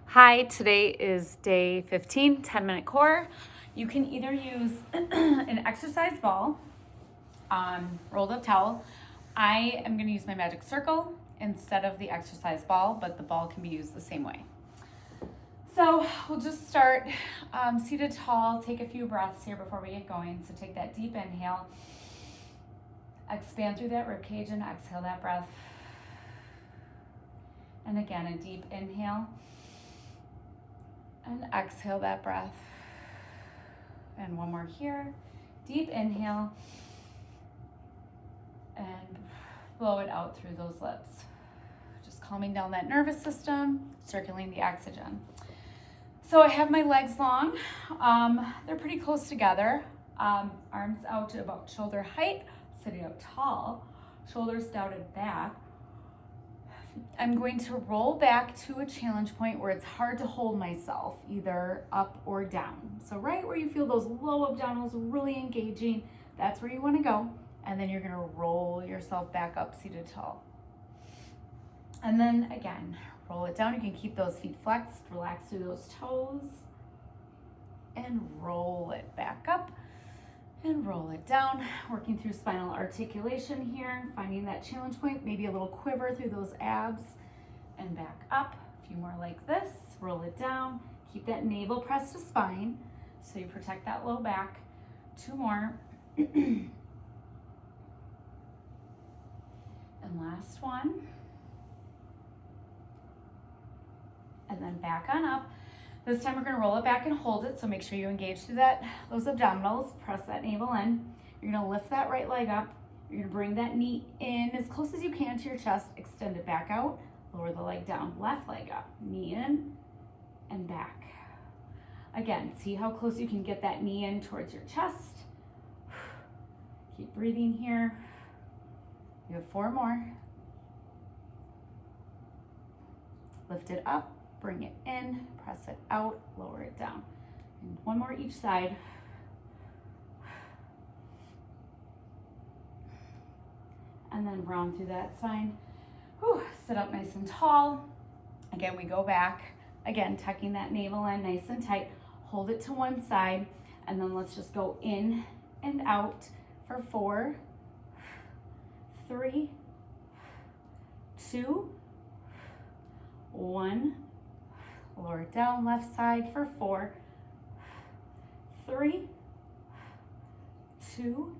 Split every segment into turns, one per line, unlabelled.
Hi, today is day 15, 10-minute core. You can either use an exercise ball, rolled up towel. I am going to use my magic circle instead of the exercise ball, but the ball can be used the same way. So we'll just start seated tall. Take a few breaths here before we get going. So take that deep inhale, expand through that rib cage, and exhale that breath. And again, a deep inhale. And exhale that breath. And one more here. Deep inhale. And blow it out through those lips. Just calming down that nervous system, circulating the oxygen. So I have my legs long. They're pretty close together. Arms out to about shoulder height, sitting up tall. Shoulders down and back. I'm going to roll back to a challenge point where it's hard to hold myself, either up or down. So right where you feel those low abdominals really engaging, that's where you want to go. And then you're going to roll yourself back up, seated tall. And then again, roll it down. You can keep those feet flexed, relax through those toes, and roll it back up. And roll it down, working through spinal articulation here, finding that challenge point, maybe a little quiver through those abs, and back up. A few more like this, roll it down, keep that navel pressed to spine, so you protect that low back. Two more. And last one. And then back on up. This time we're going to roll it back and hold it, so make sure you engage through those abdominals, press that navel in. You're going to lift that right leg up. You're going to bring that knee in as close as you can to your chest, extend it back out, lower the leg down, left leg up, knee in and back. Again, see how close you can get that knee in towards your chest. Keep breathing here. You have four more. Lift it up. Bring it in, press it out, lower it down. And one more each side. And then round through that spine. Whew, sit up nice and tall. Again, we go back. Again, tucking that navel in nice and tight. Hold it to one side. And then let's just go in and out for 4, 3, 2, 1. Lower it down, left side for 4, 3, 2,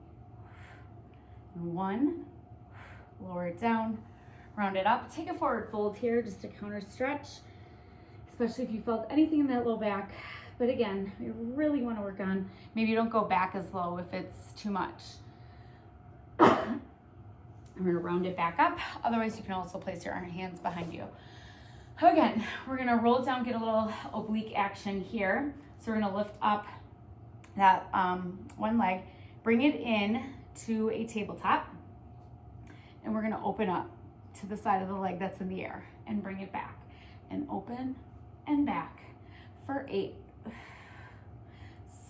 1. Lower it down, round it up. Take a forward fold here just to counter stretch, especially if you felt anything in that low back. But again, we really want to work on, maybe you don't go back as low if it's too much. I'm going to round it back up. Otherwise, you can also place your hands behind you. Again, we're going to roll it down, get a little oblique action here. So we're going to lift up that one leg, bring it in to a tabletop, and we're going to open up to the side of the leg that's in the air and bring it back and open and back for 8,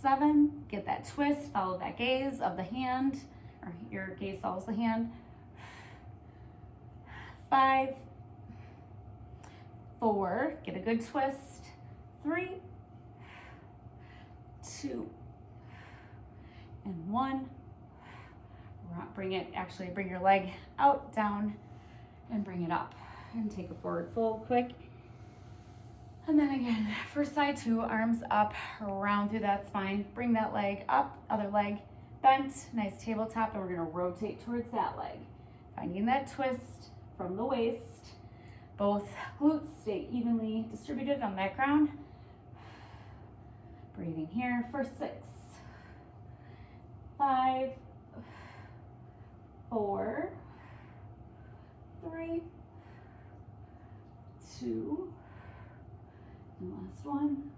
7, get that twist, follow that gaze of the hand, or your gaze follows the hand, 5, 4, get a good twist, 3, 2, and 1. Bring your leg out, down, and bring it up. And take a forward fold quick. And then again, for side 2, arms up, round through that spine. Bring that leg up, other leg bent, nice tabletop, and we're gonna rotate towards that leg. Finding that twist from the waist. Both glutes stay evenly distributed on that ground. Breathing here for 6, 5, 4, 3, 2, and last one.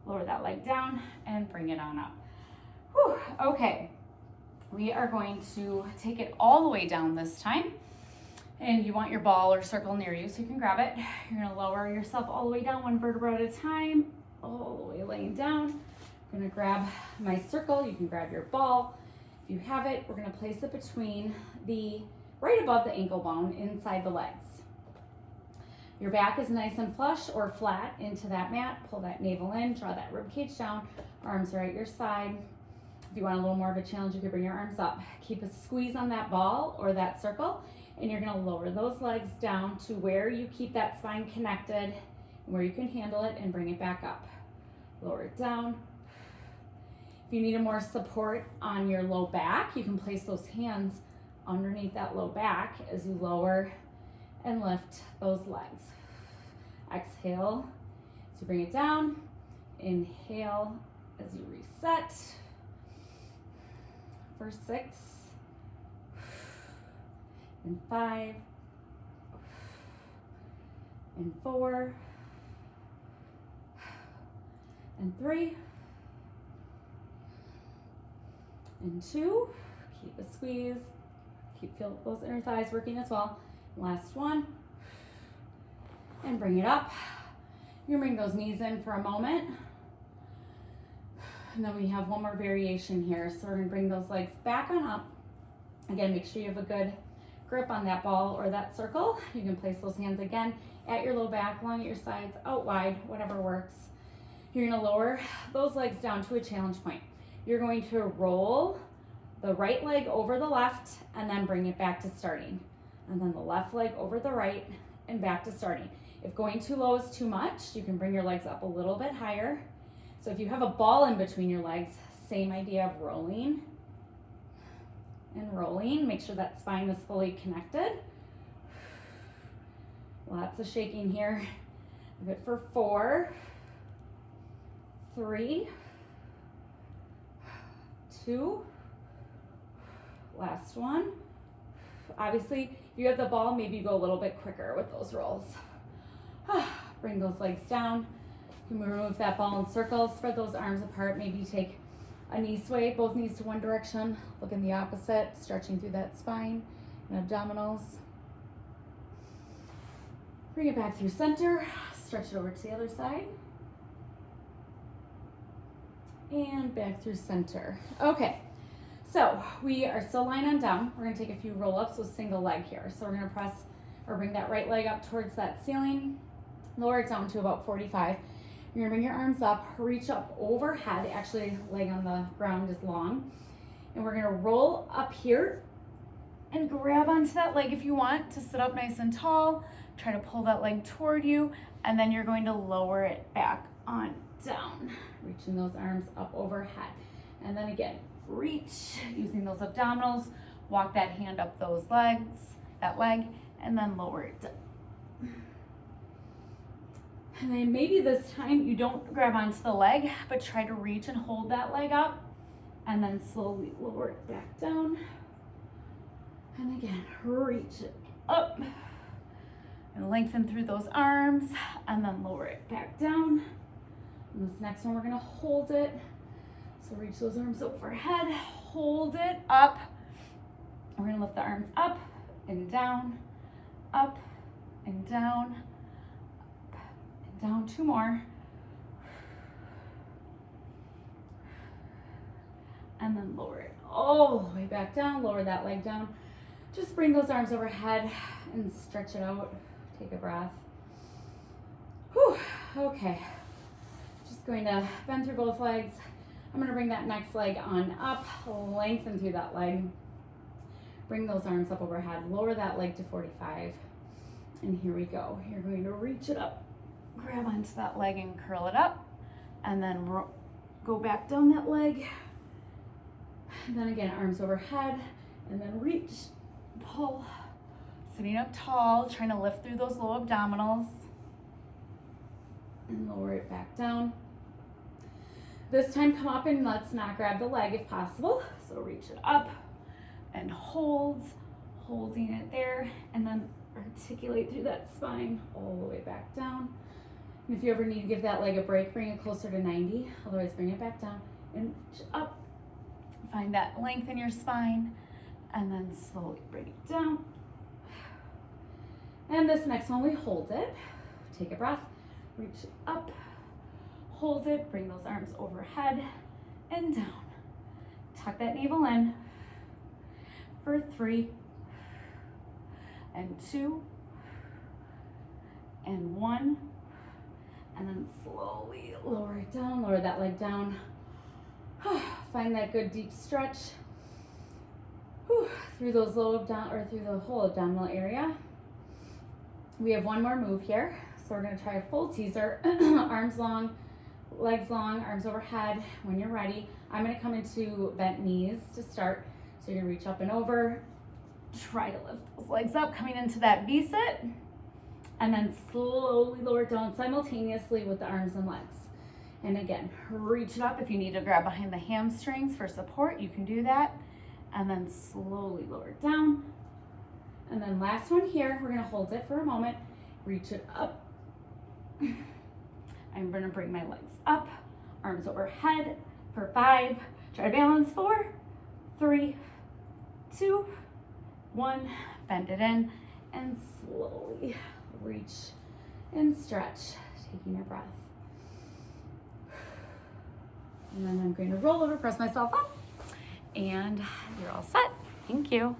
Lower that leg down and bring it on up. Whew. Okay, we are going to take it all the way down this time. And you want your ball or circle near you, so you can grab it. You're gonna lower yourself all the way down, one vertebra at a time, all the way laying down. I'm gonna grab my circle, you can grab your ball. If you have it, we're gonna place it between right above the ankle bone, inside the legs. Your back is nice and flush or flat into that mat. Pull that navel in, draw that rib cage down. Arms are at your side. If you want a little more of a challenge, you can bring your arms up. Keep a squeeze on that ball or that circle, and you're gonna lower those legs down to where you keep that spine connected, where you can handle it, and bring it back up. Lower it down. If you need more support on your low back, you can place those hands underneath that low back as you lower and lift those legs. Exhale as you bring it down. Inhale as you reset. For 6 and 5 and 4 and 3 and 2. Keep a squeeze. Feel those inner thighs working as well. Last one. And bring it up. You can bring those knees in for a moment. And then we have one more variation here. So we're gonna bring those legs back on up. Again, make sure you have a good grip on that ball or that circle. You can place those hands again at your low back, along at your sides, out wide, whatever works. You're gonna lower those legs down to a challenge point. You're going to roll the right leg over the left and then bring it back to starting. And then the left leg over the right and back to starting. If going too low is too much, you can bring your legs up a little bit higher. So if you have a ball in between your legs, same idea of rolling and rolling. Make sure that spine is fully connected. Lots of shaking here. Good for 4, 3, 2, last one. Obviously, if you have the ball, maybe you go a little bit quicker with those rolls. Bring those legs down. You can remove that ball in circles, spread those arms apart, maybe take a knee sway, both knees to one direction, look in the opposite, stretching through that spine and abdominals. Bring it back through center, stretch it over to the other side. And back through center. Okay, so we are still lying on down. We're gonna take a few roll-ups with single leg here. So we're gonna press or bring that right leg up towards that ceiling, lower it down to about 45. You're gonna bring your arms up, reach up overhead. Actually, leg on the ground is long. And we're gonna roll up here and grab onto that leg if you want to sit up nice and tall. Try to pull that leg toward you, and then you're going to lower it back on down. Reaching those arms up overhead. And then again, reach, using those abdominals, walk that hand up those legs, that leg, and then lower it down. And then maybe this time you don't grab onto the leg, but try to reach and hold that leg up, and then slowly lower it back down. And again, reach it up, and lengthen through those arms, and then lower it back down. And this next one, we're gonna hold it. So reach those arms overhead, hold it up. We're gonna lift the arms up and down, up and down, up and down. 2 more. And then lower it all the way back down, lower that leg down. Just bring those arms overhead and stretch it out. Take a breath. Whew, okay. Just going to bend through both legs. I'm gonna bring that next leg on up, lengthen through that leg. Bring those arms up overhead, lower that leg to 45. And here we go. You're going to reach it up, grab onto that leg and curl it up, and then go back down that leg. And then again, arms overhead, and then reach, pull, sitting up tall, trying to lift through those low abdominals, and lower it back down. This time, come up and let's not grab the leg if possible. So reach it up and hold, holding it there, and then articulate through that spine all the way back down. And if you ever need to give that leg a break, bring it closer to 90. Otherwise, bring it back down and reach up. Find that length in your spine, and then slowly bring it down. And this next one, we hold it. Take a breath, reach it up, hold it, bring those arms overhead and down. Tuck that navel in for 3 and 2 and 1, and then slowly lower it down, lower that leg down. Find that good deep stretch through those low abdominal, or through the whole abdominal area. We have one more move here. So we're gonna try a full teaser, arms long, legs long, arms overhead. When you're ready, I'm gonna come into bent knees to start. So you're gonna reach up and over, try to lift those legs up, coming into that V-sit, and then slowly lower it down simultaneously with the arms and legs. And again, reach it up. If you need to grab behind the hamstrings for support, you can do that. And then slowly lower it down. And then last one here, we're gonna hold it for a moment, reach it up. I'm gonna bring my legs up, arms overhead for 5. Try to balance 4, 3, 2, 1. Bend it in and slowly reach and stretch, taking your breath. And then I'm going to roll over, press myself up, and you're all set. Thank you.